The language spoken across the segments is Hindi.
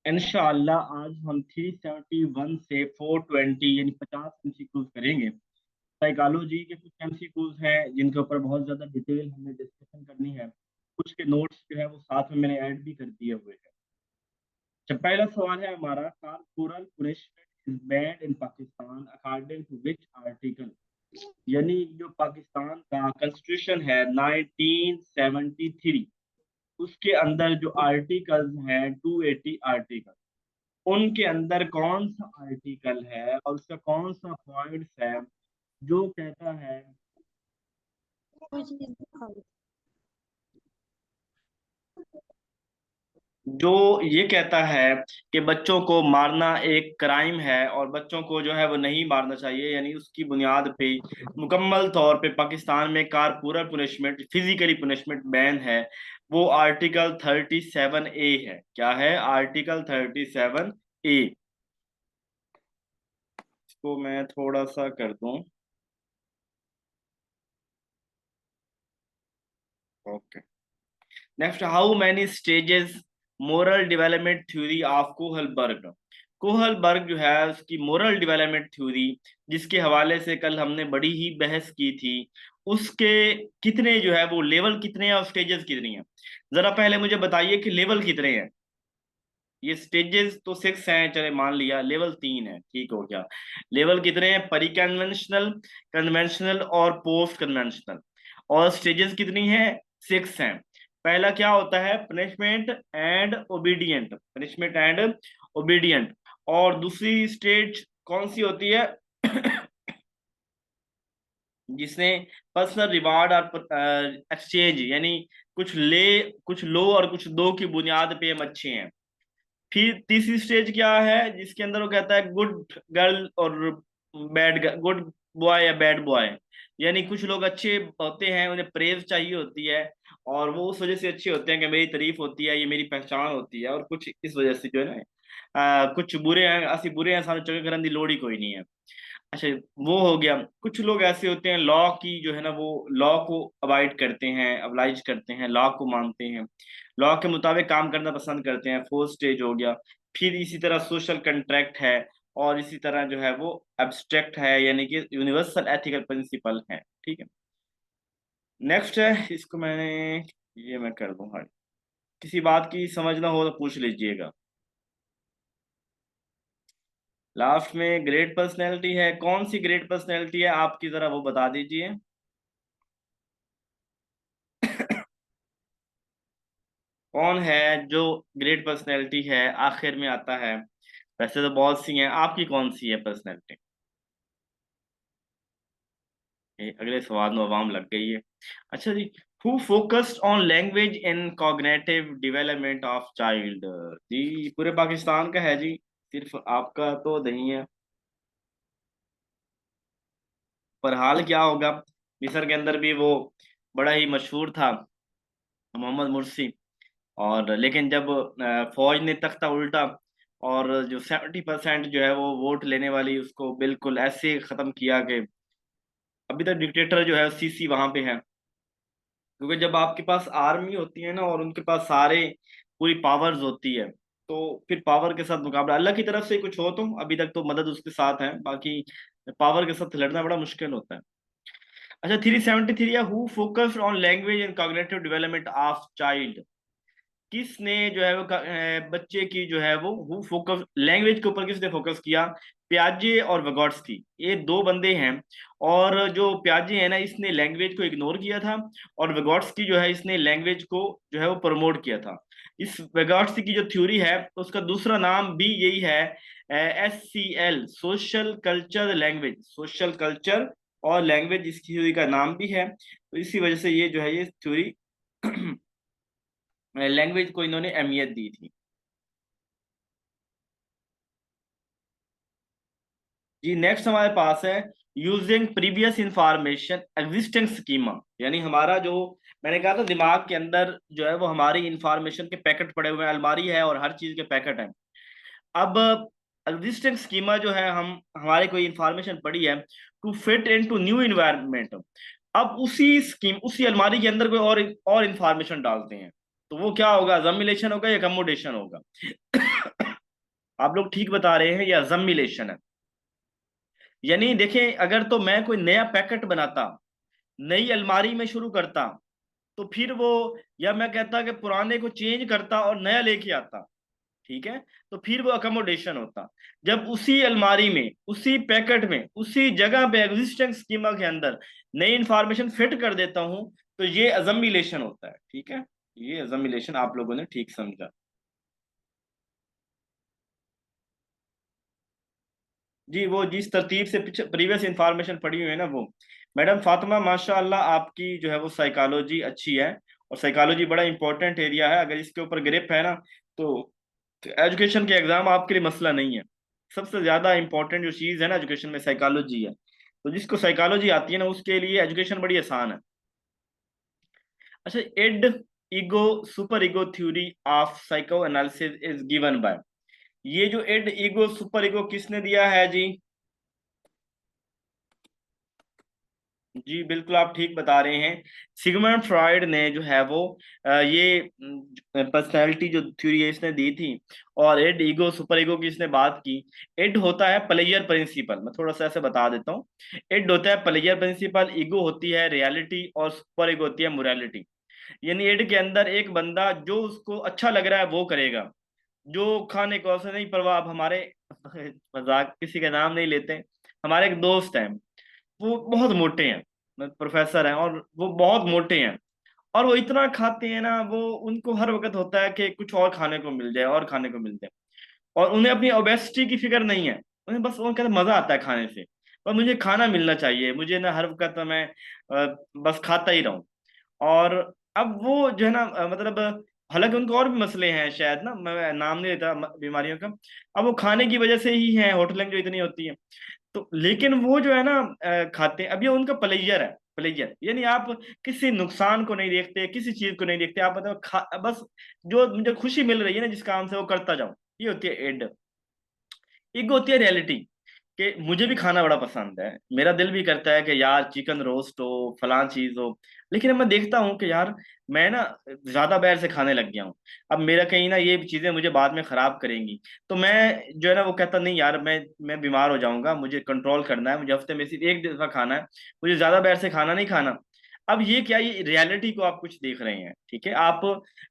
इंशाअल्लाह आज हम 371 से 420 यानी 50 एमसीक्यूज करेंगे। साइकोलॉजी के कुछ एमसीक्यूज हैं जिनके ऊपर बहुत ज्यादा डिटेल हमें डिस्कशन करनी है। कुछ के नोट्स जो है वो साथ में मैंने ऐड भी कर दिए हुए हैं। जब पहला सवाल है हमारा, corporal punishment is bad in Pakistan according to which article. यानी जो पाकिस्तान का कॉन्स्टिट्यूशन है 1973, उसके अंदर जो आर्टिकल्स हैं 280 आर्टिकल, उनके अंदर कौन सा आर्टिकल है और उसका कौन सा पॉइंट्स है जो कहता है, जो ये कहता है कि बच्चों को मारना एक क्राइम है और बच्चों को जो है वो नहीं मारना चाहिए। यानी उसकी बुनियाद पे मुकम्मल तौर पे पाकिस्तान में कारपूरा पनिशमेंट, फिजिकली पनिशमेंट बैन है। वो आर्टिकल 37A है। क्या है? Article 37A। इसको मैं थोड़ा सा कर दूं। Okay. Next, how many stages moral development theory of Kohlberg. Kohlberg जो है उसकी मोरल डेवलपमेंट थ्योरी, जिसके हवाले से कल हमने बड़ी ही बहस की थी, उसके कितने जो है वो लेवल कितने हैं और स्टेजेस कितनी हैं? जरा पहले मुझे बताइए कि लेवल कितने हैं। ये स्टेजेस तो 6 हैं, चले मान लिया, लेवल 3 है, ठीक हो गया। लेवल कितने हैं? परी कन्वेंशनल, कन्वेंशनल और पोस्ट कन्वेंशनल। और स्टेजेस कितनी है? 6 हैं। पहला क्या होता है? Punishment and obedient, punishment and obedient. और दूसरी स्टेज कौन सी होती है? जिसने पर्सनल रिवार्ड और एक्सचेंज, यानी कुछ ले, कुछ लो और कुछ दो की बुनियाद पे हम अच्छे हैं। फिर तीसरी स्टेज क्या है? जिसके अंदर वो कहता है गुड गर्ल और बैड, गुड बॉय या बैड बॉय। यानी कुछ लोग अच्छे होते हैं, उन्हें प्रेज चाहिए होती है और वो उस वजह से अच्छे होते हैं कि मेरी तारीफ होती है, ये मेरी पहचान होती है। और कुछ इस वजह से जो है ना, कुछ बुरे हैं, असि बुरे हैं, सानू चंगे करने की लोड़ ही कोई नहीं है। अच्छा, वो हो गया। कुछ लोग ऐसे होते हैं लॉ की जो है ना, वो लॉ को अवॉइड करते हैं, अबलाइज करते हैं, लॉ को मानते हैं, लॉ के मुताबिक काम करना पसंद करते हैं। फोर्थ स्टेज हो गया। फिर इसी तरह सोशल कंट्रैक्ट है, और इसी तरह जो है वो एब्स्ट्रैक्ट है, यानी कि यूनिवर्सल एथिकल प्रिंसिपल है। ठीक है। नेक्स्ट है, इसको मैंने, ये मैं कर दूंगा। किसी बात की समझ ना हो तो पूछ लीजिएगा। लास्ट में ग्रेट पर्सनैलिटी है। कौन सी ग्रेट पर्सनैलिटी है आपकी, जरा वो बता दीजिए। कौन है जो ग्रेट पर्सनैलिटी है, आखिर में आता है? वैसे तो बहुत सी हैं, आपकी कौन सी है पर्सनैलिटी? अगले सवाल में अवाम लग गई है। अच्छा जी, who focused on language in cognitive development of child. जी पूरे पाकिस्तान का है जी, सिर्फ आपका तो नहीं है। पर हाल क्या होगा, मिस्र के अंदर भी वो बड़ा ही मशहूर था, मोहम्मद मुर्सी। और लेकिन जब फौज ने तख्ता उल्टा और जो 70% जो है वो वोट लेने वाली, उसको बिल्कुल ऐसे खत्म किया कि अभी तक डिक्टेटर जो है सीसी वहां पे है। क्योंकि जब आपके पास आर्मी होती है ना और उनके पास सारे पूरी पावर्स होती है, तो फिर पावर के साथ मुकाबला, अल्लाह की तरफ से कुछ हो तो अभी तक तो मदद उसके साथ है, बाकी पावर के साथ लड़ना बड़ा मुश्किल होता है। अच्छा, 373 है, who focused on language and cognitive development of child. किसने जो है वो बच्चे की जो है वो हु फोकस लैंग्वेज के ऊपर किसने फोकस किया? प्याजे और वगोट्स्की, ये दो बंदे हैं। और जो प्याजे है ना, इसने लैंग्वेज को इग्नोर किया था, और वेगोट्स्की जो है इसने लैंग्वेज को जो है वो प्रमोट किया था। इस वेगोट्स्की की जो थ्योरी है उसका दूसरा नाम भी यही है, SCL, social culture language, social culture और लैंग्वेज इसकी थ्योरी का नाम भी है। तो इसी वजह से ये जो है ये थ्योरी लैंग्वेज को इन्होंने अहमियत दी थी। जी नेक्स्ट हमारे पास है, using previous information existing schema. यानी हमारा जो, मैंने कहा था दिमाग के अंदर जो है वो हमारी इंफॉर्मेशन के पैकेट पड़े हुए हैं, अलमारी है और हर चीज के पैकेट हैं। अब एग्जिस्टिंग स्कीमा जो है, हम हमारे कोई इंफॉर्मेशन पड़ी है to fit into new environment. अब उसी स्कीम, उसी अलमारी के अंदर कोई और इंफॉर्मेशन डालते हैं, तो वो क्या होगा? जमीलेशन होगा या कमोडेशन होगा? आप लोग ठीक बता रहे हैं, ये अजम्बिलेशन है। यानी देखें, अगर तो मैं कोई नया पैकेट बनाता, नई अलमारी में शुरू करता, तो फिर वो, या मैं कहता कि पुराने को चेंज करता और नया लेके आता, ठीक है, तो फिर वो अकोमोडेशन होता। जब उसी अलमारी में, उसी पैकेट में, उसी जगह पे, एग्जिस्टिंग स्कीमा के अंदर नई इंफॉर्मेशन फिट कर देता हूं, तो ये अजम्बिलेशन होता है। ठीक है, ये अजम्बिलेशन आप लोगों ने ठीक समझा। जी, वो जिस तरतीब से प्रीवियस इंफॉर्मेशन पड़ी हुई है ना, वो मैडम फातिमा, माशाअल्लाह आपकी जो है वो साइकोलॉजी अच्छी है। और साइकोलॉजी बड़ा इंपॉर्टेंट एरिया है, अगर इसके ऊपर ग्रिप है ना, तो एजुकेशन के एग्जाम आपके लिए मसला नहीं है। सबसे ज्यादा इंपॉर्टेंट जो चीज है ना एजुकेशन में, साइकोलॉजी है। तो जिसको साइकोलॉजी आती है ना, उसके लिए एजुकेशन बड़ी आसान है। अच्छा, id ego super ego theory of psychoanalysis is given by, ये जो एड ईगो सुपर ईगो किसने दिया है जी? जी बिल्कुल, आप ठीक बता रहे हैं। सिगमंड फ्रॉइड ने जो है वो ये पर्सनैलिटी जो थ्योरी है इसने दी थी। और एड ईगो सुपर ईगो की इसने बात की। एड होता है प्लेयर प्रिंसिपल, मैं थोड़ा सा ऐसे बता देता हूँ। एड होता है प्लेयर प्रिंसिपल, ईगो होती है रियलिटी, और सुपर ईगो होती है मोरालिटी। यानी एड के अंदर एक बंदा जो उसको अच्छा लग रहा है वो करेगा, जो खाने को उसे नहीं परवाह। अब हमारे मजाक, किसी का नाम नहीं लेते, हमारे एक दोस्त हैं, वो बहुत मोटे हैं, प्रोफेसर हैं, और वो बहुत मोटे हैं। और वो इतना खाते हैं ना, वो उनको हर वक्त होता है कि कुछ और खाने को मिल जाए, और खाने को मिल जाए। और उन्हें अपनी ओबेसिटी की फिक्र नहीं है, उन्हें बस वो कहते मजा आता है खाने से। पर मुझे खाना मिलना चाहिए, मुझे ना हर वक्त मैं बस खाता ही रहूं। और अब वो जो है ना मतलब, हालांकि उनको और भी मसले हैं शायद ना, मैं नाम नहीं लेता बीमारियों का। अब वो खाने की वजह से ही है, होटलिंग जो इतनी होती है। तो लेकिन वो जो है ना खाते हैं। अब ये उनका प्लेजर है, प्लेजर यानी आप किसी नुकसान को नहीं देखते, किसी चीज को नहीं देखते, आप मतलब बस जो मुझे खुशी मिल रही है ना जिस काम से, वो करता जाओ। ये होती है एड। एक होती है रियलिटी, कि मुझे भी खाना बड़ा पसंद है, मेरा दिल भी करता है कि यार चिकन रोस्ट हो, फलां चीज हो। लेकिन अब मैं देखता हूँ कि यार मैं ना ज्यादा बाहर से खाने लग गया हूँ। अब मेरा कहीं ना ये चीजें मुझे बाद में खराब करेंगी। तो मैं जो है ना वो कहता नहीं यार, मैं बीमार हो जाऊंगा, मुझे कंट्रोल करना है, मुझे हफ्ते में सिर्फ एक दफा खाना है, मुझे ज्यादा बाहर से खाना नहीं खाना। अब ये क्या, ये रियलिटी को आप कुछ देख रहे हैं, ठीक है, आप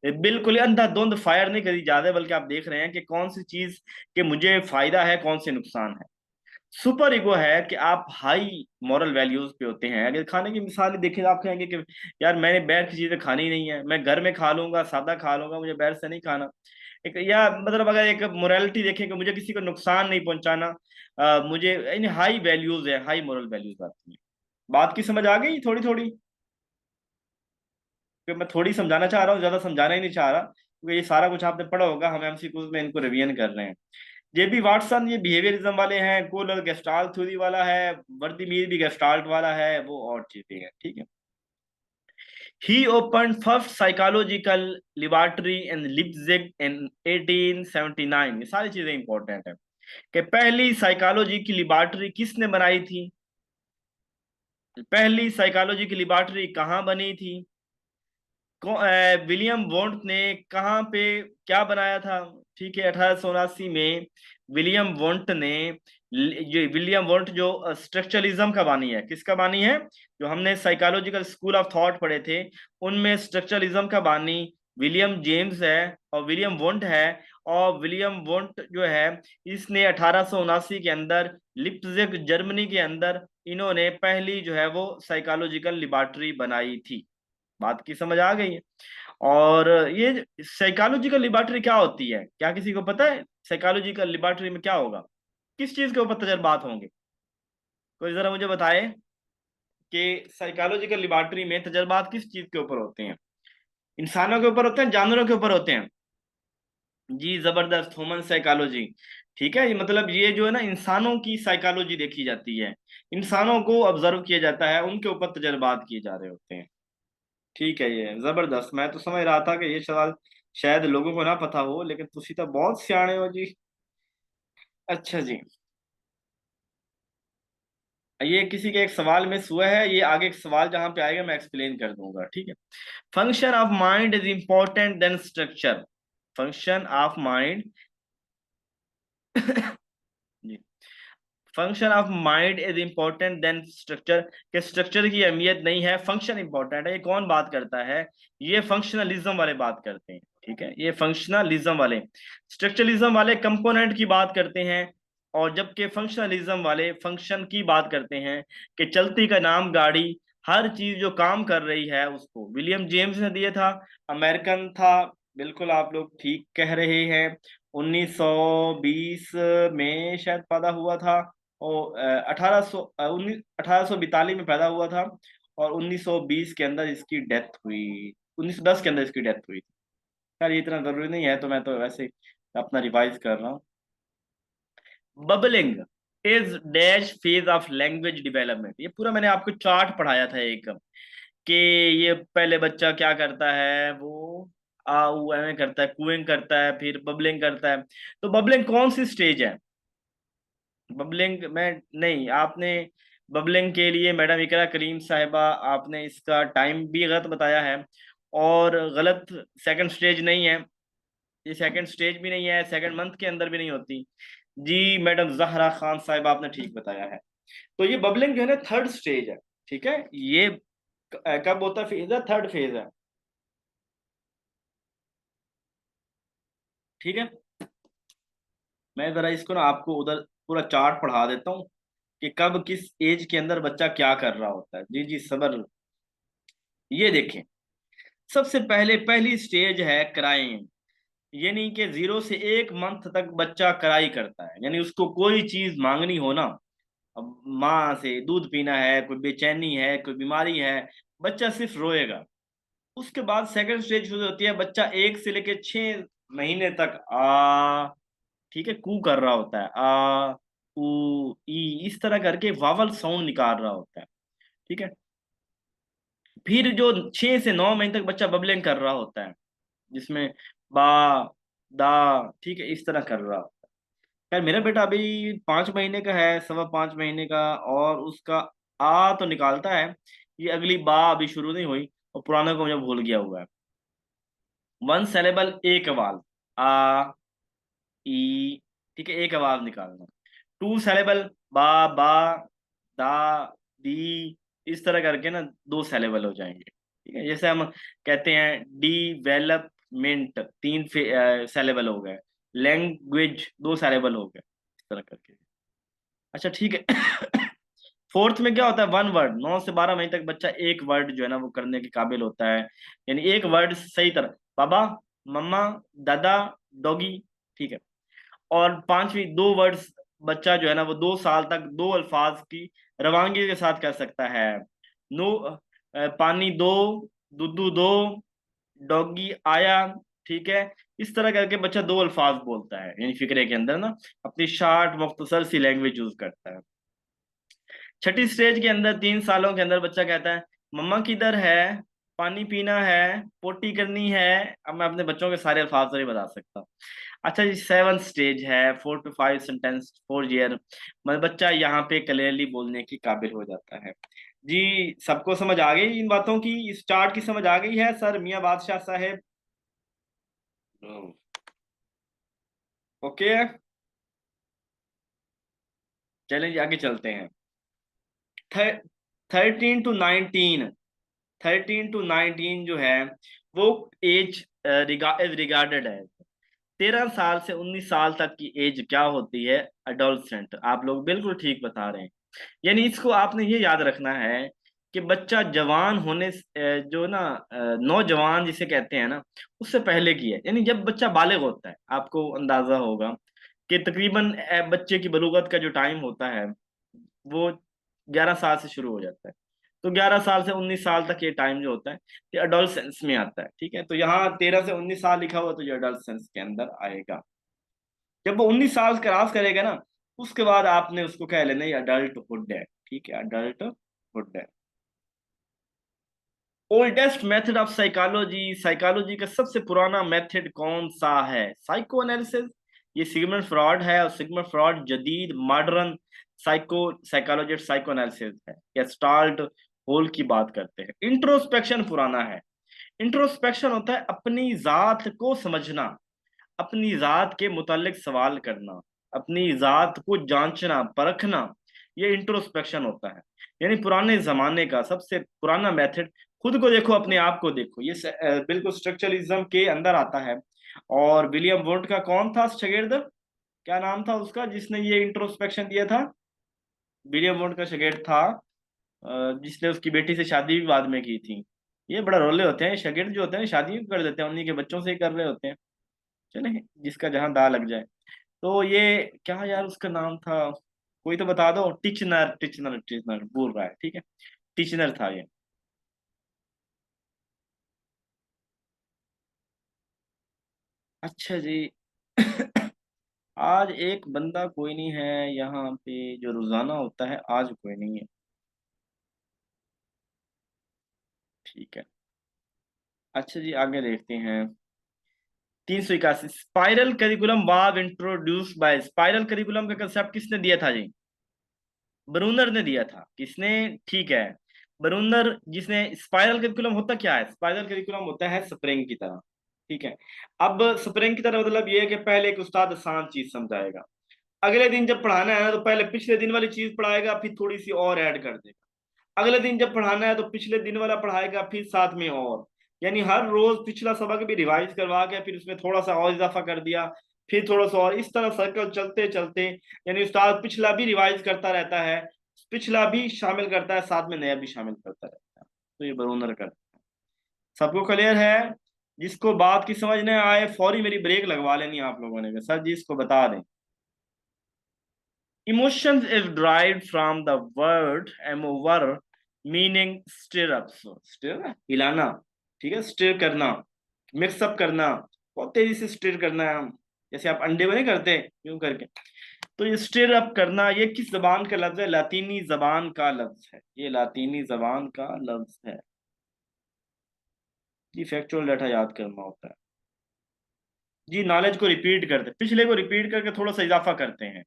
बिल्कुल अंधाधुंध फायर नहीं करी जा रहे, बल्कि आप देख रहे हैं कि कौन सी चीज के मुझे फायदा है, कौन से नुकसान है। सुपर ईगो है कि आप हाई मॉरल वैल्यूज पे होते हैं। अगर खाने की मिसाल देखें तो आप कहेंगे कि यार मैंने बाहर की चीजें खानी नहीं है, मैं घर में खा लूंगा, सादा खा लूंगा, मुझे बाहर से नहीं खाना। एक, या मतलब अगर एक मोरालिटी देखें कि मुझे किसी को नुकसान नहीं पहुंचाना, मुझे इन हाई वैल्यूज है, हाई मॉरल वैल्यूज आती है। बात की समझ आ गई थोड़ी थोड़ी? कि मैं थोड़ी समझाना चाह रहा हूँ, ज्यादा समझाना ही नहीं चाह रहा, क्योंकि ये सारा कुछ आपने पढ़ा होगा, हम एमसीक्यूज में इनको रिवीजन कर रहे हैं। जेबी वाटसन ये बिहेवियरिज्म वाले हैं, कोलर गेस्टाल्ट थ्योरी वाला है, वर्दीमीर भी गेस्टाल्ट वाला है, वो और चीजें हैं, ठीक है। ही ओपन फर्स्ट साइकोलॉजिकल लिबर्टरी इन लिप्जिग इन 1879। ये सारी चीजें इंपॉर्टेंट है कि पहली साइकोलॉजी की लिबर्टरी किसने बनाई थी, पहली साइकोलॉजी की लिबर्टरी कहाँ बनी थी, विलियम वोंट ने कहाँ पे क्या बनाया था। ठीक है, 1879 में विलियम वोंट ने, ये विलियम वोंट जो स्ट्रक्चरलिज्म का बानी है, किसका बानी है, जो हमने साइकोलॉजिकल स्कूल ऑफ थॉट पढ़े थे, उनमें स्ट्रक्चरलिज्म का बानी विलियम जेम्स है, और विलियम वोंट है। और विलियम वोंट जो है, इसने 1879 के अंदर लिप्जिग जर्मनी के अंदर इन्होंने पहली जो है वो साइकोलॉजिकल लिबर्टरी बनाई थी। बात की समझ आ गई है? और ये साइकोलॉजिकल लिबर्टरी क्या होती है, क्या किसी को पता है साइकोलॉजिकल लिबर्टरी में क्या होगा, किस चीज के ऊपर तजर्बात होंगे? कोई जरा मुझे बताए कि साइकोलॉजिकल लिबर्टरी में तजर्बात किस चीज के ऊपर होते हैं? इंसानों के ऊपर होते हैं, जानवरों के ऊपर होते हैं? जी जबरदस्त, ह्यूमन साइकोलॉजी। ठीक है, ये मतलब ये जो है ना इंसानों की साइकोलॉजी देखी जाती है, इंसानों को ऑब्जर्व किया जाता है, उनके ऊपर तजर्बात किए जा रहे होते हैं। ठीक है, ये जबरदस्त। मैं तो समझ रहा था कि ये सवाल शायद लोगों को ना पता हो, लेकिन तुसी तो बहुत सियाने हो जी। अच्छा जी, ये किसी के एक सवाल में हुआ है, ये आगे एक सवाल जहां पे आएगा मैं एक्सप्लेन कर दूंगा, ठीक है। Function of mind is important than structure. Function of mind जी। Function of mind is important than structure, के स्ट्रक्चर की अहमियत नहीं है, फंक्शन इंपॉर्टेंट है। ये कौन बात करता है? ये फंक्शनलिज्म वाले बात करते हैं, ठीक है, ये फंक्शनलिज्म वाले। स्ट्रक्चरलिज्म वाले कंपोनेंट की बात करते हैं, और जबकि फंक्शनलिज्म वाले फंक्शन की बात करते हैं, कि चलती का नाम गाड़ी, हर चीज जो काम कर रही है उसको। विलियम जेम्स ने दिया था, अमेरिकन था। बिल्कुल आप लोग ठीक कह रहे हैं। 1920 में शायद पैदा हुआ था, और 1842 में पैदा हुआ था, और 1920 के अंदर इसकी डेथ हुई, 1910 के अंदर इसकी डेथ हुई। यार ये इतना जरूरी नहीं है, तो मैं तो वैसे अपना रिवाइज कर रहा हूँ। Bubbling is dash phase of language development. ये पूरा मैंने आपको चार्ट पढ़ाया था एक, कि ये पहले बच्चा क्या करता है, वो आ ऊ ऐ करता है, कूइंग करता है, फिर बबलिंग करता है। तो बबलिंग कौन सी स्टेज है? बबलिंग में नहीं, आपने बबलिंग के लिए मैडम इकरा करीम साहिबा, आपने इसका टाइम भी गलत बताया है, और गलत, सेकंड स्टेज नहीं है ये, सेकंड स्टेज भी नहीं है, सेकंड मंथ के अंदर भी नहीं होती। जी मैडम जहरा खान साहिबा, आपने ठीक बताया है। तो ये बबलिंग जो है ना, थर्ड स्टेज है, ठीक है। ये कब होता है? फेज है, थर्ड फेज है, ठीक है। मैं जरा इसको ना आपको उधर पूरा चार्ट पढ़ा देता हूँ, कि कब किस एज के अंदर बच्चा क्या कर रहा होता है। जी जी सबर। ये देखें, सबसे पहले पहली स्टेज है क्राइम, यानी कि 0 से 1 मंथ तक बच्चा क्राई करता है, यानी उसको कोई चीज मांगनी हो ना, अब माँ से दूध पीना है, कोई बेचैनी है, कोई बीमारी है, बच्चा सिर्फ रोएगा। उसके बाद सेकंड स्टेज शुरू होती है, बच्चा 1 से लेके 6 महीने तक ठीक है, कू कर रहा होता है, ऊ ई, इस तरह करके वावल साउंड निकाल रहा होता है, ठीक है। फिर जो 6 से 9 महीने तक बच्चा बबलिंग कर रहा होता है, जिसमें बा, दा, ठीक है, इस तरह कर रहा होता है। यार मेरा बेटा अभी 5 महीने का है, 5.25 महीने का, और उसका तो निकालता है। ये अगली बा अभी शुरू नहीं हुई, और पुराना को मुझे भूल गया हुआ है। वन सेलेबल, एक आवाज, आ, ई, ठीक है, एक आवाज निकालना। टू सेलेबल, बा, बा, दा, दी, इस तरह करके ना 2 सेलेबल हो जाएंगे, ठीक है। जैसे हम कहते हैं डिवेलपमेंट, 3 सेलेबल हो गए, लैंग्वेज 2 सेलेबल हो गए, इस तरह करके। अच्छा ठीक है। फोर्थ में क्या होता है? 1 वर्ड। 9 से 12 महीने तक बच्चा एक वर्ड जो है ना वो करने के काबिल होता है, यानी एक वर्ड सही तरह, बाबा, मम्मा, दादा, डॉगी, ठीक है। और पांचवी, 2 वर्ड्स, बच्चा जो है ना वो 2 साल तक 2 अल्फाज की रवानगी के साथ कर सकता है। नो, पानी दो, दूधू दो, डॉगी आया, ठीक है। इस तरह करके बच्चा 2 अल्फाज बोलता है, यानी फिक्रे के अंदर ना अपनी शार्ट मुख्तसर सी लैंग्वेज यूज करता है। छठी स्टेज के अंदर 3 सालों के अंदर बच्चा कहता है, मम्मा किधर है, पानी पीना है, पोटी करनी है। अब मैं अपने बच्चों के सारे अल्फाज तो नहीं बता सकता। अच्छा जी, 7th स्टेज है, 4 to 5 सेंटेंस 4 ईयर, मतलब बच्चा यहाँ पे क्लियरली बोलने की काबिल हो जाता है। जी, सबको समझ आ गई इन बातों की, इस चार्ट की समझ आ गई है सर मियाँ बादशाह साहेब? ओके, चलें जी आगे चलते हैं। 13 to 19, 13 to 19 जो है वो एज रिगार्डेड है। 13 साल से 19 साल तक की एज क्या होती है? अडोलसेंट। आप लोग बिल्कुल ठीक बता रहे हैं। यानी इसको आपने ये याद रखना है, कि बच्चा जवान होने जो ना नौजवान जिसे कहते हैं ना, उससे पहले की है। यानी जब बच्चा बालिग होता है, आपको अंदाजा होगा कि तकरीबन बच्चे की बलूगत का जो टाइम होता है वो 11 साल से शुरू हो जाता है। तो 11 साल से 19 साल तक ये टाइम जो होता है, ये अडोलसेंस में आता है, ठीक है। तो यहाँ 13 से 19 साल लिखा हुआ, तो ये अडोलसेंस के अंदर आएगा। जब वो 19 साल क्रॉस करेगा ना, उसके बाद आपने उसको कह लेना ये अडल्टहुड है, ठीक है, अडल्टहुड है। Oldest method of psychology, psychology का सबसे पुराना मेथड कौन सा है? Psycho analysis. ये सिगमंड फ्रॉड है, और सिगमंड फ्रॉड जदीद मॉडर्न साइकोलॉजी साइको एनालिसिस है। या स्टार्ट होल की बात करते हैं। इंट्रोस्पेक्शन पुराना है। इंट्रोस्पेक्शन होता है अपनी जात को समझना, अपनी जात के मुतालिक सवाल करना। अपनी जात को जांचना परखना, ये इंट्रोस्पेक्शन होता है। यानी पुराने जमाने का सबसे पुराना मेथड, खुद को देखो, अपने आप को देखो, ये बिल्कुल स्ट्रक्चरलिज्म के अंदर आता है। और विलियम वुंट का कौन था शागिर्द, क्या नाम था उसका जिसने ये इंट्रोस्पेक्शन दिया था? विलियम वुंट का शागिर्द था जिसने उसकी बेटी से शादी भी बाद में की थी। ये बड़ा रोले होते हैं, शागिर्द जो होते हैं शादी भी कर देते हैं, उन्हीं के बच्चों से ही कर रहे होते हैं। चले, जिसका जहां दा लग जाए। तो ये क्या यार उसका नाम था, कोई तो बता दो। टिचनर, टिचनर, टिचनर बोल रहा है, ठीक है, टिचनर था ये। अच्छा जी। आज एक बंदा कोई नहीं है यहाँ पे जो रोजाना होता है, आज कोई नहीं है। ठीक है। अच्छा जी, आगे देखते हैं। 381, spiral curriculum was introduced by, spiral curriculum का कंसेप्ट किसने दिया था जी? ब्रूनर ने दिया था। किसने? ठीक है, ब्रूनर, जिसने स्पाइरल करिकुलम होता क्या है? स्पाइरल करिकुलम होता है स्प्रिंग की तरह। ठीक है। अब स्प्रिंग की तरह मतलब ये है कि पहले एक उस्ताद आसान चीज समझाएगा, अगले दिन जब पढ़ाना है ना तो पहले पिछले दिन वाली चीज पढ़ाएगा, फिर थोड़ी सी और ऐड कर देगा। अगले दिन जब पढ़ाना है तो पिछले दिन वाला पढ़ाएगा, फिर साथ में और, यानी हर रोज पिछला सबक भी रिवाइज करवा के फिर उसमें थोड़ा सा और इजाफा कर दिया, फिर थोड़ा सा और, इस तरह सर्कल चलते चलते, यानी उस्ताद पिछला भी रिवाइज करता रहता है, पिछला भी शामिल करता है, साथ में नया भी शामिल करता रहता है। तो ये बरूनर करता है। सबको क्लियर है? जिसको बात की समझ नहीं आए फौरी मेरी ब्रेक लगवा लेनी आप लोगों ने, सर जी इसको बता दें। Emotions is derived from the word mover, meaning stir up. So, stir हिलाना, ठीक है, स्टिर करना, मिक्सअप करना, बहुत तेजी से स्टिर करना है हम, जैसे आप अंडे को नहीं करते यूं करके। तो ये स्टिर अप करना, ये किस जबान का लफ्ज है? लातीनी जबान का लफ्ज है, ये लातीनी जबान का लफ्ज है। जी फैक्चुअल डाटा याद करना होता है जी, नॉलेज को रिपीट करते, पिछले को रिपीट करके थोड़ा सा इजाफा करते हैं।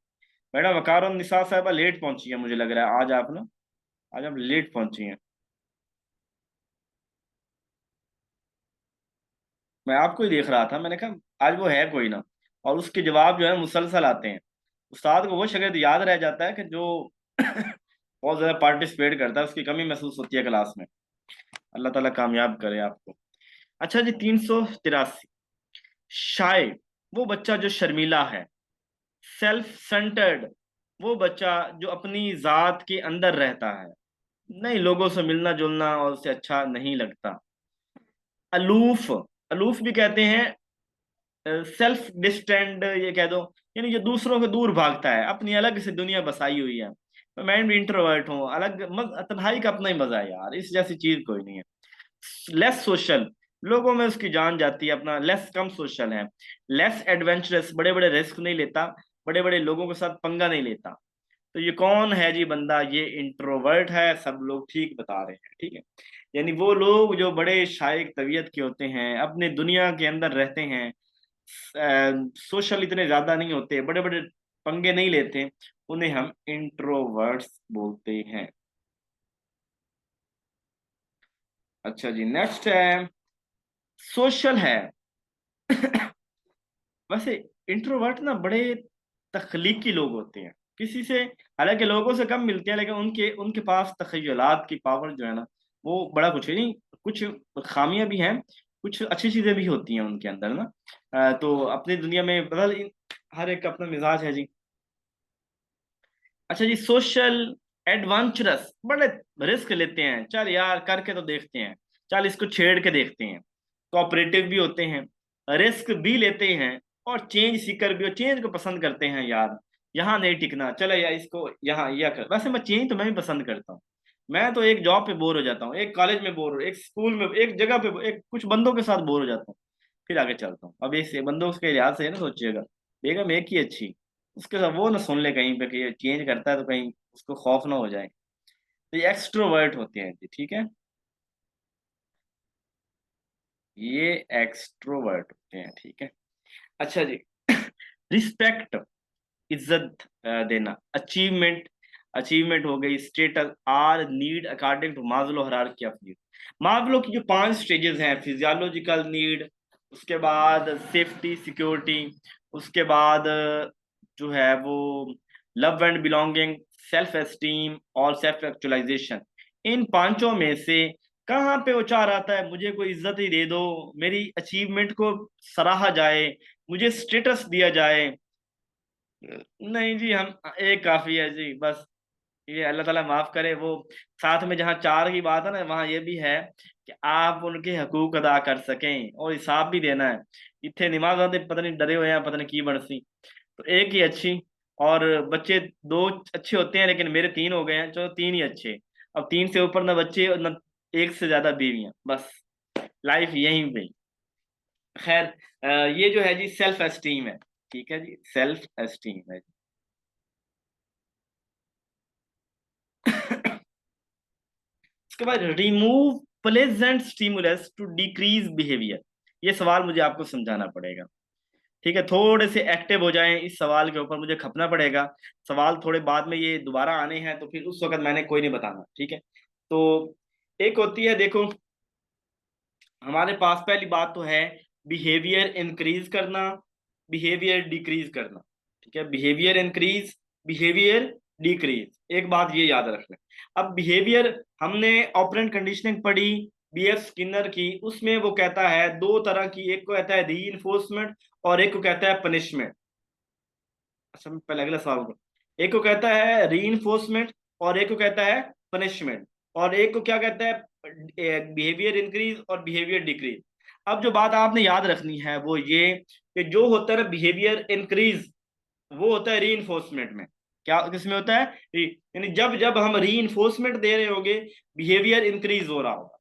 मैडम वकार और निशा साहबा लेट पहुंची है, मुझे लग रहा है आज आप ना, आज आप लेट पहुंची हैं। मैं आपको ही देख रहा था, मैंने कहा आज वो है कोई ना, और उसके जवाब जो है मुसलसल आते हैं। उस्ताद को वो शायद याद रह जाता है कि जो बहुत ज्यादा पार्टिसिपेट करता है, उसकी कमी महसूस होती है क्लास में। अल्लाह ताला कामयाब करे आपको। अच्छा जी, 383, शाय, वो बच्चा जो शर्मीला है। सेल्फ सेंटर्ड, वो बच्चा जो अपनी जात के अंदर रहता है, नहीं लोगों से मिलना जुलना और उससे अच्छा नहीं लगता। अलूफ, अलूफ भी कहते हैं, सेल्फ डिस्टेंड ये कह दो, यानी जो दूसरों से दूर भागता है, अपनी अलग से दुनिया बसाई हुई है। तो मैं भी इंट्रोवर्ट हूँ, अलग तन्हाई का अपना ही मजा है यार, इस जैसी चीज कोई नहीं है। लेस सोशल, लोगों में उसकी जान जाती है अपना, लेस कम सोशल है। लेस एडवेंचरस, बड़े बड़े रिस्क नहीं लेता, बड़े बड़े लोगों के साथ पंगा नहीं लेता। तो ये कौन है जी बंदा? ये इंट्रोवर्ट है, सब लोग ठीक बता रहे हैं, ठीक है। यानी वो लोग जो बड़े शायक तबीयत के होते हैं, अपने दुनिया के अंदर रहते हैं, सोशल इतने ज्यादा नहीं होते, बड़े बड़े पंगे नहीं लेते, उन्हें हम इंट्रोवर्ट्स बोलते हैं। अच्छा जी, नेक्स्ट है सोशल है। वैसे इंट्रोवर्ट ना बड़े तख्लीकी लोग होते हैं, किसी से, हालांकि लोगों से कम मिलते हैं, लेकिन उनके उनके पास तखयलात की पावर जो है ना, वो बड़ा कुछ है नहीं। कुछ खामियां भी हैं, कुछ अच्छी चीजें भी होती हैं उनके अंदर ना। तो अपनी दुनिया में बदल, हर एक का अपना मिजाज है जी। अच्छा जी, सोशल एडवेंचरस, बड़े रिस्क लेते हैं, चल यार करके तो देखते हैं, चल इसको छेड़ के देखते हैं। कोऑपरेटिव भी होते हैं, रिस्क भी लेते हैं, और चेंज सीकर भी, और चेंज को पसंद करते हैं यार। यहाँ नहीं टिकना, चलो यार इसको यहाँ यह कर, वैसे मैं चेंज तो मैं भी पसंद करता हूँ। मैं तो एक जॉब पे बोर हो जाता हूँ, एक कॉलेज में बोर हो, एक स्कूल में, एक जगह पे, एक कुछ बंदों के साथ बोर हो जाता हूँ, फिर आगे चलता हूँ। अब इस बंदों के लिहाज से है ना, सोचिएगा बेगम एक ही अच्छी, उसके साथ वो ना सुन ले कहीं पे कि ये चेंज करता है तो कहीं उसको खौफ ना हो जाए। तो ये एक्सट्रोवर्ट होते हैं जी, ठीक है, ये एक्सट्रोवर्ट होते हैं, ठीक है। अच्छा जी, रिस्पेक्ट, इज्जत देना, अचीवमेंट, अचीवमेंट हो गई, status, or need according to Maslow hierarchy of need. Maslow की जो 5 स्टेजेस हैं, फिजियोलॉजिकल नीड, उसके बाद सेफ्टी सिक्योरिटी, उसके बाद जो है वो love and belonging, self esteem और सेल्फ एक्चुअलाइजेशन, इन पांचों में से कहाँ पे वो चाह रहा है मुझे कोई इज्जत ही दे दो, मेरी अचीवमेंट को सराहा जाए, मुझे स्टेटस दिया जाए। नहीं जी, हम एक काफी है जी, बस। ये अल्लाह ताला माफ करे। वो साथ में जहाँ चार की बात है ना, वहां ये भी है कि आप उनके हकूक अदा कर सकें और हिसाब भी देना है। इतने नमाज आते पता नहीं डरे हुए हैं, पता नहीं की बरसी। तो एक ही अच्छी। और बच्चे दो अच्छे होते हैं, लेकिन मेरे तीन हो गए हैं, चलो तीन ही अच्छे। अब तीन से ऊपर ना बच्चे और ना एक से ज्यादा बीवियां, बस लाइफ यहीं पे। खैर, ये जो है जी सेल्फ एस्टीम है। ठीक है जी, सेल्फ एस्टीम है। उसके बाद remove pleasant stimulus to decrease behaviour. ये सवाल मुझे आपको समझाना पड़ेगा। ठीक है, थोड़े से एक्टिव हो जाएं इस सवाल के ऊपर, मुझे खपना पड़ेगा। सवाल थोड़े बाद में ये दोबारा आने हैं, तो फिर उस वक्त मैंने कोई नहीं बताना। ठीक है। तो एक होती है, देखो, हमारे पास पहली बात तो है बिहेवियर इंक्रीज करना, बिहेवियर डिक्रीज करना। ठीक है, बिहेवियर इंक्रीज, बिहेवियर डिक्रीज, एक बात ये याद रख लें। अब बिहेवियर, हमने ऑपरेंट कंडीशनिंग पढ़ी बीएफ स्किनर की, उसमें वो कहता है दो तरह की, एक को कहता है री और एक को कहता है पनिशमेंट। अच्छा, मैं पहले अगला सवाल करूं। एक को कहता है री और एक को कहता है पनिशमेंट, और एक को क्या कहता है बिहेवियर इंक्रीज और बिहेवियर डिक्रीज। अब जो बात आपने याद रखनी है वो ये कि जो होता है ना बिहेवियर इंक्रीज, वो होता है री में। क्या किसमें होता है? यानी जब जब हम री दे रहे होंगे, बिहेवियर इंक्रीज हो रहा होगा।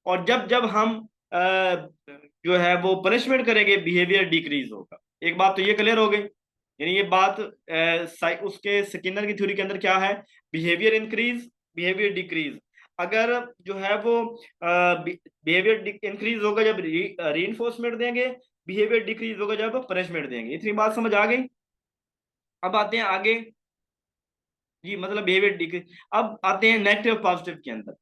और जब जब हम जो है वो पनिशमेंट करेंगे, बिहेवियर डिक्रीज होगा। एक बात तो ये क्लियर हो गई। यानी ये बात उसके स्किनर की थ्योरी के अंदर क्या है, बिहेवियर इंक्रीज, बिहेवियर डिक्रीज। अगर जो है वो बिहेवियर इंक्रीज होगा जब री देंगे, बिहेवियर डिक्रीज होगा जब पनिशमेंट देंगे। इतनी बात समझ आ गई। अब आते हैं आगे जी, मतलब बिहेवियर डिक्रीज। अब आते हैं नेगेटिव पॉजिटिव के अंदर।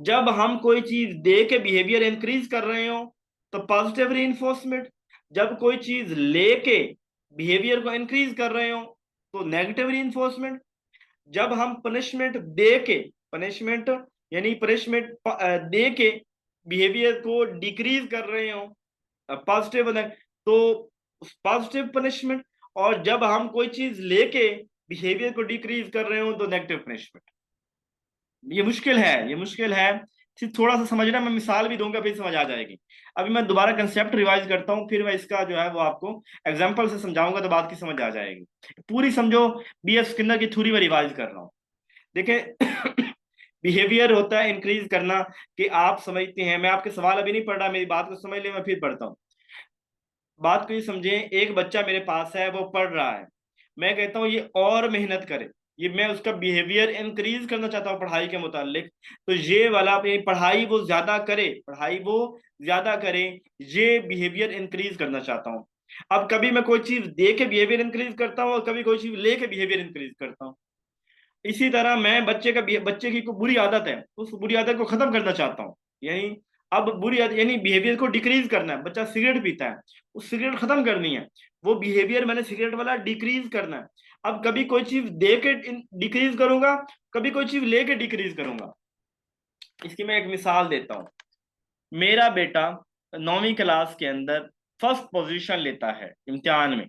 जब हम कोई चीज दे के बिहेवियर इंक्रीज कर रहे हो तो पॉजिटिव री। जब कोई चीज लेके बिहेवियर को इंक्रीज कर रहे हो तो नेगेटिव री। जब हम पनिशमेंट दे के, पनिशमेंट यानी पनिशमेंट दे के बिहेवियर को डिक्रीज कर रहे हो, पॉजिटिव, तो पॉजिटिव पनिशमेंट। और जब हम कोई चीज लेके बिहेवियर को डिक्रीज कर रहे हो तो नेगेटिव पनिशमेंट। ये मुश्किल है, ये मुश्किल है। सिर्फ थोड़ा सा समझना, मैं मिसाल भी दूंगा फिर समझ आ जाएगी। अभी मैं दोबारा कंसेप्ट रिवाइज करता हूँ, फिर मैं इसका जो है वो आपको एग्जांपल से समझाऊंगा, तो बात की समझ आ जाएगी पूरी। समझो, बीएफ स्किनर की थ्योरी में रिवाइज कर रहा हूँ। देखें, बिहेवियर होता है इंक्रीज करना, कि आप समझते हैं, मैं आपके सवाल अभी नहीं पढ़ रहा, मेरी बात को समझ ले, मैं फिर पढ़ता हूँ। बात को ये समझे, एक बच्चा मेरे पास है, वो पढ़ रहा है, मैं कहता हूँ ये और मेहनत करे, ये मैं उसका बिहेवियर इंक्रीज करना चाहता हूँ पढ़ाई के मुतालिक, तो ये वाला पढ़ाई वो ज्यादा करे, पढ़ाई वो ज्यादा करे, ये बिहेवियर इंक्रीज करना चाहता हूँ। अब कभी मैं कोई चीज दे के बिहेवियर इंक्रीज करता हूँ और कभी कोई चीज लेके बिहेवियर इंक्रीज करता हूँ। इसी तरह मैं बच्चे की कोई बुरी आदत है, उस बुरी आदत को खत्म करना चाहता हूँ। यही, अब बुरी आदत यानी बिहेवियर को डिक्रीज करना है। बच्चा सिगरेट पीता है, उस सिगरेट खत्म करनी है, वो बिहेवियर मैंने सिगरेट वाला डिक्रीज करना है। अब कभी कोई चीज दे के डिक्रीज करूंगा, कभी कोई चीज लेके डिक्रीज करूंगा। इसकी मैं एक मिसाल देता हूँ। मेरा बेटा 9वीं क्लास के अंदर फर्स्ट पोजीशन लेता है इम्तिहान में।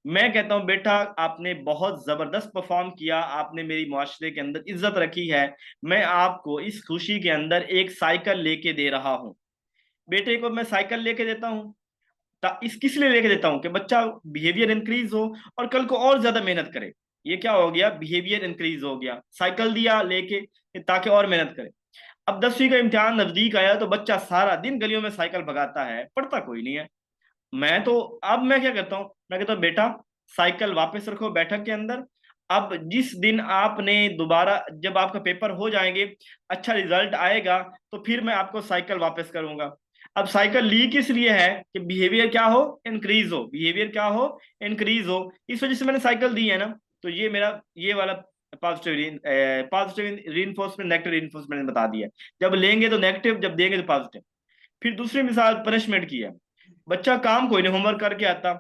मैं कहता हूं बेटा आपने बहुत जबरदस्त परफॉर्म किया, आपने मेरी मुआशरे के अंदर इज्जत रखी है, मैं आपको इस खुशी के अंदर एक साइकिल लेके दे रहा हूं। बेटे को मैं साइकिल लेके देता हूं, इस किस लिए लेके देता हूं कि बच्चा बिहेवियर इंक्रीज हो और कल को और ज्यादा मेहनत करे। ये क्या हो गया, बिहेवियर इंक्रीज हो गया, साइकिल दिया लेके ताकि और मेहनत करे। अब 10वीं का इम्तिहान नजदीक आया तो बच्चा सारा दिन गलियों में साइकिल भगाता है, पढ़ता कोई नहीं है। मैं तो, अब मैं क्या करता हूँ, मैं कहता हूँ बेटा साइकिल वापस रखो बैठक के अंदर। अब जिस दिन आपने दोबारा, जब आपका पेपर हो जाएंगे, अच्छा रिजल्ट आएगा, तो फिर मैं आपको साइकिल वापस करूंगा। अब साइकिल ली किस लिए है कि बिहेवियर क्या हो, इंक्रीज हो, बिहेवियर क्या हो, इंक्रीज हो, इस वजह से मैंने साइकिल दी है ना। तो ये मेरा ये वाला पॉजिटिव रीइंफोर्समेंट, नेगेटिव रीइंफोर्समेंट बता दिया। जब लेंगे तो नेगेटिव, जब देंगे तो पॉजिटिव। फिर दूसरी मिसाल पनिशमेंट की है। बच्चा काम कोई नहीं, होमवर्क करके आता,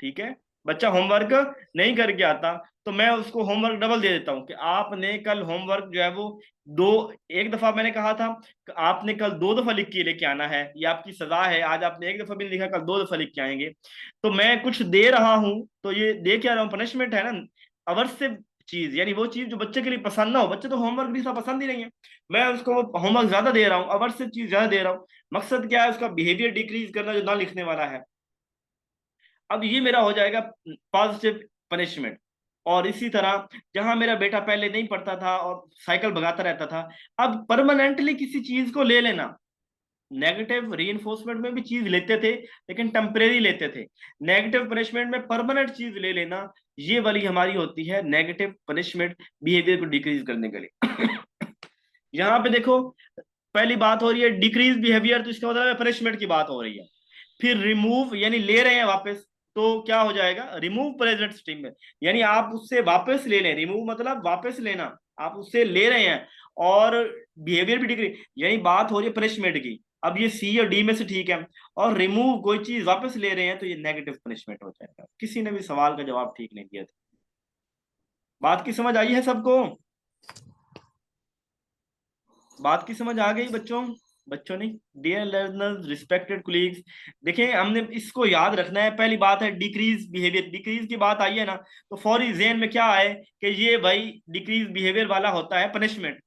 ठीक है, बच्चा होमवर्क नहीं करके आता तो मैं उसको होमवर्क डबल दे देता हूँ कि आपने कल होमवर्क जो है वो दो, एक दफा मैंने कहा था कि आपने कल 2 दफा लिख के लेके आना है, ये आपकी सजा है, आज आपने एक दफा भी नहीं लिखा, कल 2 दफा लिख के आएंगे। तो मैं कुछ दे रहा हूँ तो ये दे क्या रहा हूँ, पनिशमेंट है ना, अवर्सिव चीज, यानी वो चीज जो बच्चे के लिए पसंद ना हो, बच्चे तो होमवर्क भी इतना पसंद ही नहीं है, मैं उसको होमवर्क ज्यादा दे रहा हूँ, अवर्सिव चीज ज्यादा दे रहा हूँ। मकसद क्या है, उसका बिहेवियर डिक्रीज करना जो ना लिखने वाला है। अब ये मेरा हो जाएगा पॉजिटिव पनिशमेंट। और इसी तरह जहां मेरा बेटा पहले नहीं पढ़ता था और साइकिल भगाता रहता था, अब परमानेंटली किसी चीज को ले लेना, नेगेटिव रीइंफोर्समेंट में भी चीज लेते थे लेकिन टेम्परेरी लेते थे, नेगेटिव पनिशमेंट में परमानेंट चीज ले लेना, ये वाली हमारी होती है नेगेटिव पनिशमेंट, बिहेवियर को डिक्रीज करने के लिए। यहाँ पे देखो, पहली बात हो रही है डिक्रीज बिहेवियर, तो इसका मतलब है पनिशमेंट की बात हो रही है। फिर रिमूव यानी ले रहे हैं वापस, तो क्या हो जाएगा, रिमूव प्रेजेंट स्ट्रिंग में, यानी आप उससे वापस ले लें, रिमूव मतलब वापस लेना, आप उससे ले रहे हैं, और बिहेवियर भी डिग्री, यानी बात हो रही है पनिशमेंट की। अब ये सी और डी में से ठीक है, और रिमूव कोई चीज वापस ले रहे हैं तो ये नेगेटिव पनिशमेंट हो जाएगा। किसी ने भी सवाल का जवाब ठीक नहीं दिया था। बात की समझ आई है सबको? बात की समझ आ गई बच्चों? बच्चों नहीं, डियर लर्नर्स, रिस्पेक्टेड कुलीग्स, देखिए हमने इसको याद रखना है। पहली बात है डिक्रीज बिहेवियर, डिक्रीज की बात आई है ना, तो फौरी ज़हन में क्या आए कि ये भाई डिक्रीज बिहेवियर वाला होता है पनिशमेंट।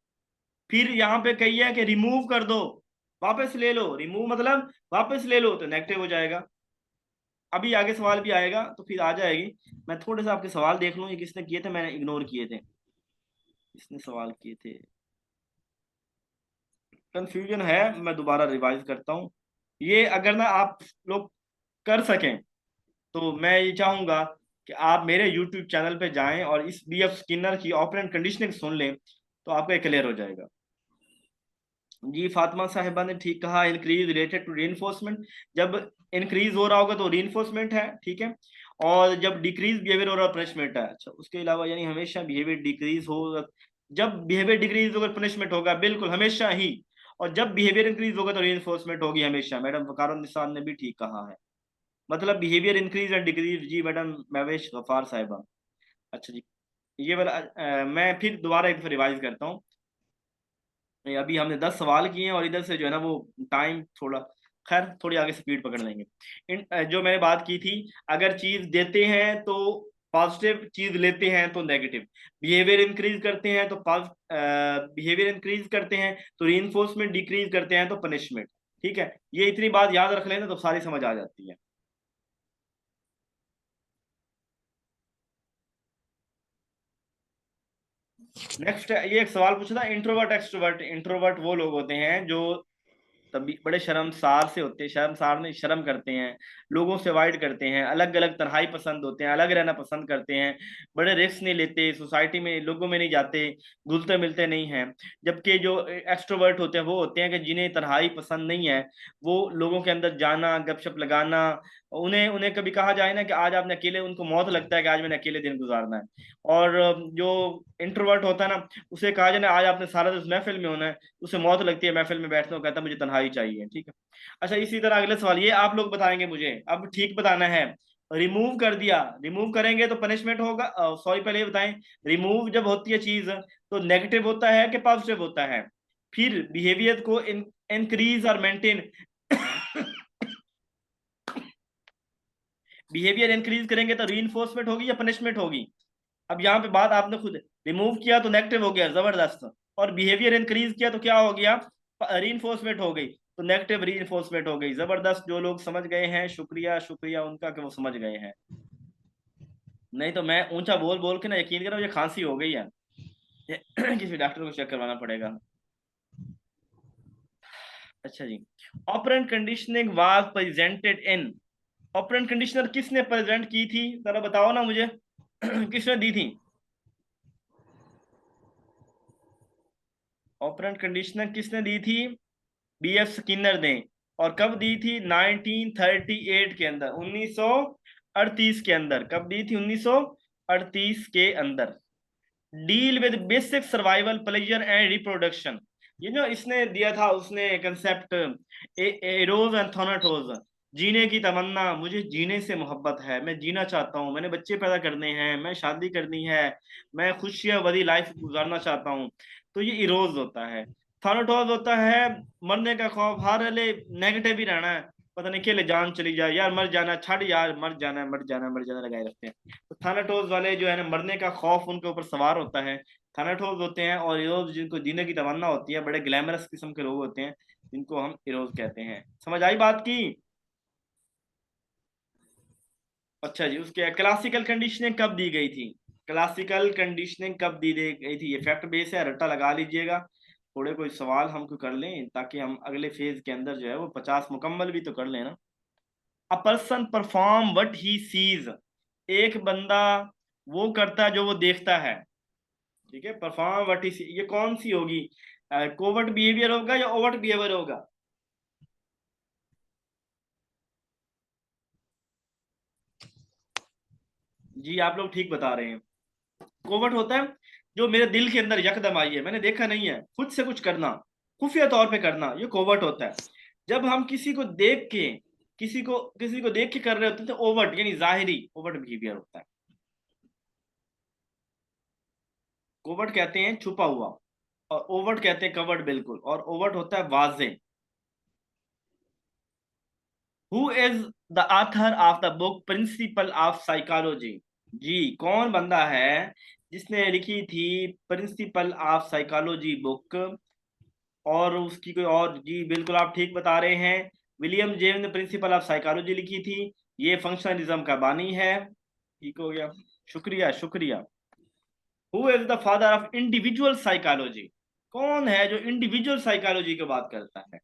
फिर यहाँ पे कही है कि रिमूव कर दो, वापस ले लो, रिमूव मतलब वापस ले लो, तो नेगेटिव हो जाएगा। अभी आगे सवाल भी आएगा तो फिर आ जाएगी। मैं थोड़े से आपके सवाल देख लूँ, ये किसने किए थे, मैंने इग्नोर किए थे, किसने सवाल किए थे, कंफ्यूजन है, मैं दोबारा रिवाइज करता हूँ। ये अगर ना आप लोग कर सकें तो मैं ये चाहूंगा कि आप मेरे यूट्यूब चैनल पे जाएं और इस बीएफ स्किनर की ऑपरेंट कंडीशनिंग सुन लें, तो आपका क्लियर हो जाएगा। जी फातिमा साहिबा ने ठीक कहा, इंक्रीज रिलेटेड टू रीइंफोर्समेंट, जब इंक्रीज हो रहा होगा तो रीइंफोर्समेंट है, ठीक है, और जब डिक्रीज बिहेवियर हो रहा है पनिशमेंट है। अच्छा, उसके अलावा यानी हमेशा बिहेवियर डिक्रीज हो, जब बिहेवियर डिक्रीज होगा पनिशमेंट होगा, बिल्कुल हमेशा ही, और जब बिहेवियर इंक्रीज होगा तो रीइंफोर्समेंट होगी हमेशा। मैडम वकार निसार ने भी ठीक कहा है, मतलब बिहेवियर इंक्रीज एंड डिक्रीज। जी मैडम महवेश गफार साहिबा। अच्छा जी, ये वाला मैं फिर दोबारा एक दफा रिवाइज करता हूँ। नहीं, अभी हमने 10 सवाल किए हैं और इधर से जो है ना वो टाइम थोड़ा, खैर थोड़ी आगे स्पीड पकड़ लेंगे। जो मैंने बात की थी, अगर चीज देते हैं तो पॉजिटिव, चीज लेते हैं तो नेगेटिव, बिहेवियर इंक्रीज करते हैं तो बिहेवियर इंक्रीज करते हैं तो रीइंफोर्समेंट, डिक्रीज करते हैं तो पनिशमेंट। ठीक है, ये इतनी बात याद रख लेना तो सारी समझ आ जाती है। नेक्स्ट ये एक सवाल पूछा था, इंट्रोवर्ट एक्सट्रोवर्ट। इंट्रोवर्ट वो लोग होते हैं जो तभी बड़े शर्मसार से होते हैं, शर्मसार नहीं, शर्म करते हैं, लोगों से अवॉइड करते हैं, अलग अलग तन्हाई पसंद होते हैं, अलग रहना पसंद करते हैं, बड़े रिस्क नहीं लेते, सोसाइटी में लोगों में नहीं जाते, घुलते मिलते नहीं हैं। जबकि जो एक्सट्रोवर्ट होते हैं वो होते हैं कि जिन्हें तन्हाई पसंद नहीं है, वो लोगों के अंदर जाना, गपशप लगाना, उन्हें उन्हें कभी कहा जाए ना कि आज आपने अकेले, उनको मौत लगता है कि आज मैंने अकेले दिन गुजारना है। और जो इंट्रोवर्ट होता है ना, उसे कहा जाए ना आज आपने सारा दिन महफिल में होना है, उसे मौत लगती है महफिल में बैठने को, कहता है मुझे तन्हाई चाहिए। ठीक है, अच्छा इसी तरह अगले सवाल ये आप लोग बताएंगे मुझे, अब ठीक बताना है। रिमूव कर दिया, रिमूव करेंगे तो पनिशमेंट होगा, सॉरी पहले ये बताएं, रिमूव जब होती है चीज तो नेगेटिव होता है कि पॉजिटिव होता है? फिर बिहेवियर को इंक्रीज और मेंटेन, बिहेवियर इंक्रीज करेंगे तो रीइंफोर्समेंट होगी या पनिशमेंट होगी? अब यहाँ पे बात आपने खुद, रिमूव किया तो नेगेटिव हो गया जबरदस्त, और बिहेवियर इंक्रीज किया तो क्या हो गया, रीइंफोर्समेंट हो गई, तो नेगेटिव रीइंफोर्समेंट हो गई। जबरदस्त, जो लोग समझ गए हैं शुक्रिया, शुक्रिया उनका कि वो समझ गए हैं, नहीं तो मैं ऊंचा बोल बोल के ना, यकीन करो मुझे खांसी हो गई है। किसी डॉक्टर को चेक करवाना पड़ेगा। अच्छा जी, operant conditioning was presented in, operant conditioner किसने प्रेजेंट की थी, जरा बताओ ना मुझे। किसने दी थी ऑपरेंट कंडीशनर, किसने दी थी? बीएफ स्किनर ने। और कब दी थी? 1938 के अंदर, 1938 के अंदर। कब दी थी? 1938 के अंदर। Deal with basic survival pleasure and reproduction, ये जो इसने दिया था उसने कंसेप्ट, एरोज एंड थॉनाटोज, जीने की तमन्ना, मुझे जीने से मोहब्बत है, मैं जीना चाहता हूँ, मैंने बच्चे पैदा करने हैं, मैं शादी करनी है, मैं खुशियां भरी लाइफ गुजारना चाहता हूँ। तो ये इरोज होता है। थानाटोज होता है मरने का खौफ, हर हले नेगेटिव ही रहना है, पता नहीं केले जान चली जाए यार, मर जाना, छड़ यार, मर जाना मर जाना मर जाना लगाए रखते हैं। तो थानाटोज वाले जो है ना, मरने का खौफ उनके ऊपर सवार होता है, थानाटोज होते हैं। और इरोज जिनको जीने की तमन्ना होती है, बड़े ग्लैमरस किस्म के लोग होते हैं, जिनको हम इरोज कहते हैं। समझ आई बात की? अच्छा जी, उसके क्लासिकल कंडीशनिंग कब दी गई थी? क्लासिकल कंडीशनिंग कब दी गई थी? ये फैक्ट बेस है, रट्टा लगा लीजिएगा। थोड़े कोई सवाल हमको कर लें ताकि हम अगले फेज के अंदर जो है वो 50 मुकम्मल भी तो कर लें ना। A person perform what he sees, एक बंदा वो करता है जो वो देखता है। ठीक है, परफॉर्म व्हाट ही सी, ये कौन सी होगी? कोवर्ट बिहेवियर होगा या ओवर्ट बिहेवियर होगा? जी आप लोग ठीक बता रहे हैं। कोवर्ट होता है जो मेरे दिल के अंदर यकदम आई है, मैंने देखा नहीं है, खुद से कुछ करना, खुफिया तौर पे करना, ये कोवर्ट होता है। जब हम किसी को देख के, किसी को देख के कर रहे होते हैं तो ओवर्ट यानी जाहिरी ओवर्ट बिहेवियर होता है। कोवर्ट कहते हैं छुपा हुआ, और ओवर्ट कहते हैं कवर्ड, बिल्कुल। और ओवर्ट होता है वाजे। Who is the author of the book principle of psychology? जी, कौन बंदा है जिसने लिखी थी प्रिंसिपल ऑफ साइकोलॉजी बुक? और उसकी कोई और, जी बिल्कुल आप ठीक बता रहे हैं, विलियम जेम्स ने प्रिंसिपल ऑफ साइकोलॉजी लिखी थी। ये फंक्शनलिज्म का बानी है। ठीक हो गया, शुक्रिया शुक्रिया। Who is the father of individual psychology? कौन है जो इंडिविजुअल साइकोलॉजी की बात करता है?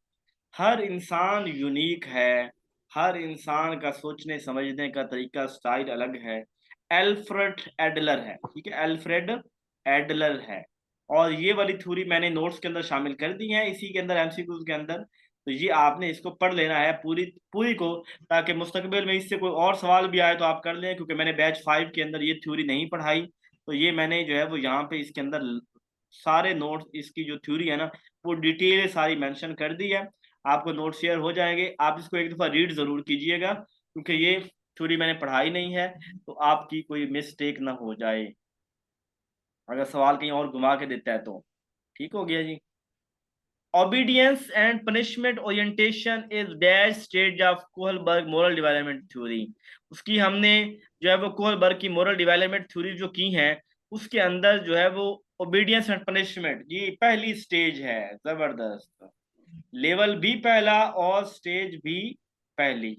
हर इंसान यूनिक है, हर इंसान का सोचने समझने का तरीका, स्टाइल अलग है। एल्फ्रेड एडलर है, ठीक है, एल्फ्रेड एडलर है। और ये वाली थ्योरी मैंने नोट्स के अंदर शामिल कर दी है, इसी के अंदर एमसीक्यूज के अंदर। तो ये आपने इसको पढ़ लेना है पूरी पूरी को, ताकि मुस्तकबिल में इससे कोई और सवाल भी आए तो आप कर लें, क्योंकि मैंने बैच 5 के अंदर ये थ्योरी नहीं पढ़ाई। तो ये मैंने जो है वो यहाँ पे इसके अंदर सारे नोट्स, इसकी जो थ्योरी है ना, वो डिटेल सारी मेंशन कर दी है। आपको नोट शेयर हो जाएंगे, आप इसको एक दफा रीड जरूर कीजिएगा, क्योंकि ये थ्योरी मैंने पढ़ाई नहीं है, तो आपकी कोई मिस्टेक ना हो जाए, अगर सवाल कहीं और घुमा के देता है तो। ठीक हो गया जी। Obedience and punishment orientation is dash stage of Kohlberg moral development theory. उसकी हमने जो है वो कोहलबर्ग की मोरल डेवलपमेंट थ्योरी जो की है, उसके अंदर जो है वो ओबीडियंस एंड पनिशमेंट जी पहली स्टेज है। जबरदस्त, लेवल भी पहला और स्टेज भी पहली।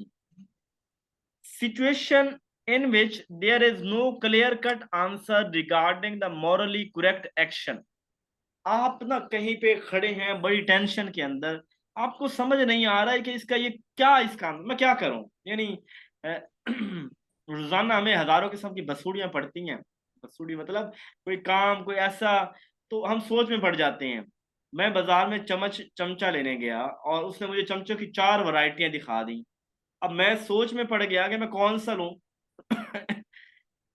Situation in which there is no clear-cut answer regarding the morally correct action। आप ना कहीं पे खड़े हैं बड़ी टेंशन के अंदर, आपको समझ नहीं आ रहा है कि इसका ये क्या, इसका मैं क्या करूं, यानी रोजाना हमें हजारों किस्म की बसूड़ियां पड़ती हैं। बसूड़ी मतलब कोई काम, कोई ऐसा, तो हम सोच में पड़ जाते हैं। मैं बाजार में चमचा लेने गया और उसने मुझे चमचों की 4 वैरायटियां दिखा दी। अब मैं सोच में पड़ गया कि मैं कौन सा लूं।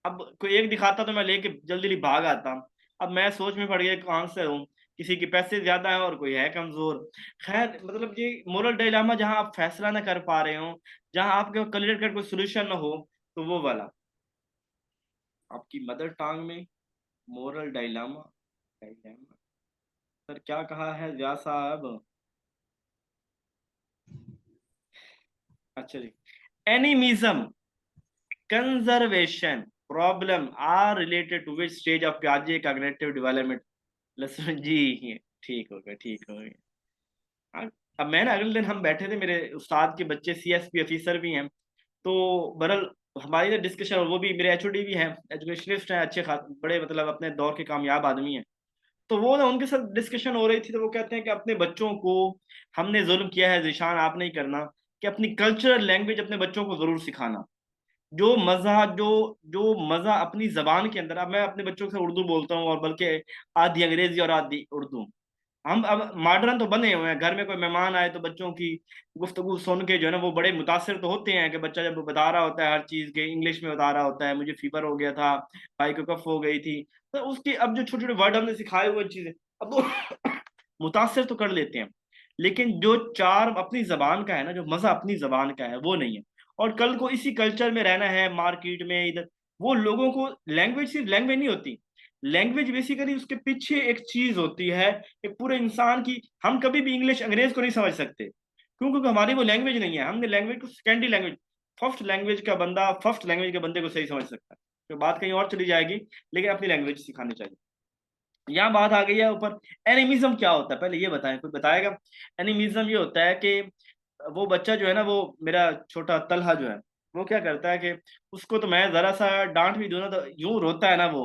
अब कोई एक दिखाता तो मैं लेके जल्दी जल्दी भाग आता। अब मैं सोच में पड़ गया कौन सा लूं, किसी के पैसे ज्यादा है और कोई है कमजोर। खैर मतलब ये मोरल डायलामा, जहां आप फैसला ना कर पा रहे हो, जहां आपके क्लियर कट कोई सोल्यूशन ना हो, तो वो वाला आपकी मदर टांग में मोरल डायलामा। डायलामा सर क्या कहा है व्यास साहब? अच्छा जी, animism, conservation, problem are related to which stage of प्याजे कॉग्निटिव डेवलपमेंट? लसन जी, ठीक हो गया ठीक हो गया। हाँ, अब मैं ना अगले दिन हम बैठे थे, मेरे उस्ताद के बच्चे सीएसपी ऑफिसर भी हैं, तो बहरल हमारी ना डिस्कशन, और वो भी मेरे एचओडी भी हैं, एजुकेशनिस्ट हैं अच्छे खास, बड़े मतलब अपने दौर के कामयाब आदमी हैं। तो वो ना उनके साथ डिस्कशन हो रही थी, तो वो कहते हैं कि अपने बच्चों को हमने जुल्म किया है, जिशान आप नहीं करना, कि अपनी कल्चरल लैंग्वेज अपने बच्चों को जरूर सिखाना। जो मजा, जो मजा अपनी जबान के अंदर, अब मैं अपने बच्चों से उर्दू बोलता हूँ, और बल्कि आधी अंग्रेजी और आधी उर्दू। हम अब मॉडर्न तो बने हुए हैं, घर में कोई मेहमान आए तो बच्चों की गुफ्तगू सुन के जो है ना वो बड़े मुतासिर तो होते हैं, कि बच्चा जब बता रहा होता है हर चीज के इंग्लिश में बता रहा होता है, मुझे फीवर हो गया था, भाई को कफ हो गई थी, तो उसकी अब जो छोटे छोटे वर्ड हमने सिखाए हुए चीजें, अब वो मुतासिर तो कर लेते हैं। लेकिन जो चार अपनी जबान का है ना, जो मजा अपनी जबान का है वो नहीं है। और कल को इसी कल्चर में रहना है, मार्केट में इधर, वो लोगों को लैंग्वेज सिर्फ लैंग्वेज नहीं होती। लैंग्वेज बेसिकली उसके पीछे एक चीज होती है, एक पूरे इंसान की। हम कभी भी इंग्लिश अंग्रेज को नहीं समझ सकते, क्यों? क्योंकि हमारी वो लैंग्वेज नहीं है। हमने लैंग्वेज को सेकेंडरी लैंग्वेज, फर्स्ट लैंग्वेज के बंदे को सही समझ सकता है। तो बात कहीं और चली जाएगी, लेकिन अपनी लैंग्वेज सिखानी चाहिए। यहाँ बात आ गई है ऊपर। एनिमिज्म क्या होता है, पहले ये बताएं, कोई बताएगा? एनिमिज्म ये होता है कि वो बच्चा जो है ना, वो मेरा छोटा तलहा जो है, वो क्या करता है कि उसको तो मैं जरा सा डांट भी दूं ना तो यूं रोता है ना वो।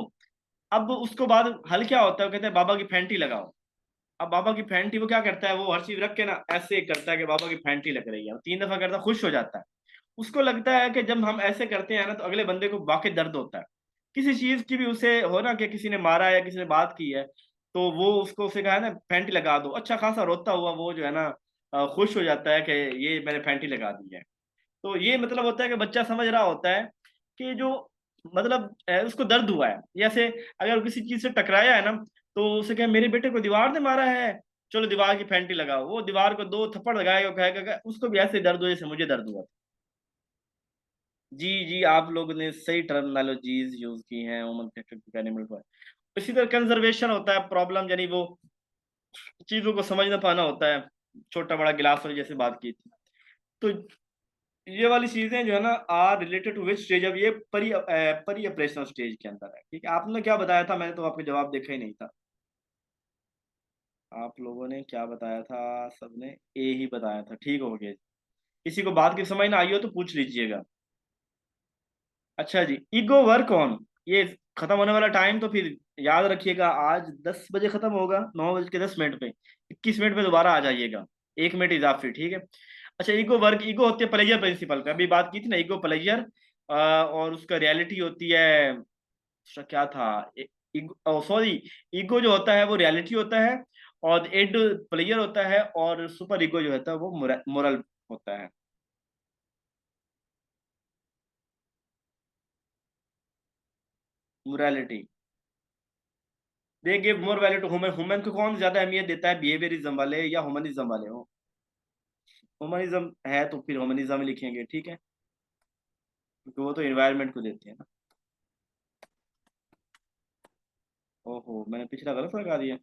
अब उसको बाद हल क्या होता है, वो कहते हैं बाबा की फैंटी लगाओ। अब बाबा की फैंटी वो क्या करता है, वो हर चीज रख के ना ऐसे करता है कि बाबा की फैंटी लग रही है, 3 दफा करता है, खुश हो जाता है। उसको लगता है कि जब हम ऐसे करते हैं ना तो अगले बंदे को वाकई दर्द होता है। किसी चीज की भी उसे हो ना, कि किसी ने मारा है, किसी ने बात की है, तो वो उसको उसे कहा है ना फैंटी लगा दो, अच्छा खासा रोता हुआ वो जो है ना खुश हो जाता है कि ये मैंने फैंटी लगा दी है। तो ये मतलब होता है कि बच्चा समझ रहा होता है कि जो मतलब उसको दर्द हुआ है। जैसे अगर किसी चीज से टकराया है ना, तो उसे कहे मेरे बेटे को दीवार ने मारा है, चलो दीवार की फैंटी लगाओ, वो दीवार को 2 थप्पड़ लगाएगा, कहेगा कि उसको भी ऐसे दर्द हुआ जैसे मुझे दर्द हुआ। जी जी, आप लोगों ने सही टर्मिनोलॉजीज यूज की हैं उमंग एनिमल पर। इसी तरह कंजर्वेशन होता है, प्रॉब्लम यानी वो चीजों को समझ ना पाना होता है। छोटा बड़ा गिलास वाली जैसे बात की थी। तो ये वाली चीजें जो है ना are related to which stage, अब ये परी ऑपरेशनल स्टेज के अंदर है। ठीक है, आपने क्या बताया था? मैंने तो आपको जवाब देखा ही नहीं था। आप लोगों ने क्या बताया था? सबने ए ही बताया था, ठीक हो गया। किसी को बात की समझ ना आई हो तो पूछ लीजिएगा। अच्छा जी, ईगो वर्क ऑन, ये खत्म होने वाला टाइम तो फिर याद रखिएगा, आज 10 बजे खत्म होगा, 9 बज के 10 मिनट पे। 21 मिनट में दोबारा आ जाइएगा, 1 मिनट इजाफी, ठीक है? अच्छा, ईगो वर्क, ईगो होती है प्लेजर प्रिंसिपल पे, अभी बात की थी ना, ईगो प्लेजर। और उसका रियलिटी होती है, उसका क्या था, ईगो सॉरी, ईगो जो होता है वो रियलिटी होता है, और एड प्लेजर होता है, और सुपर ईगो जो होता है वो मोरल होता है। Morality, they give more value to human. Human को कौन ज्यादा अहमियत देता है, बिहेवियरिज्म वाले या ह्यूमनिज्म वाले हो? ह्यूमनिज्म है तो फिर ह्यूमनिज्म लिखेंगे, ठीक है, क्योंकि वो तो एनवायरनमेंट को देते हैं ना। ओहो, मैंने पिछला गलत लगा दिया।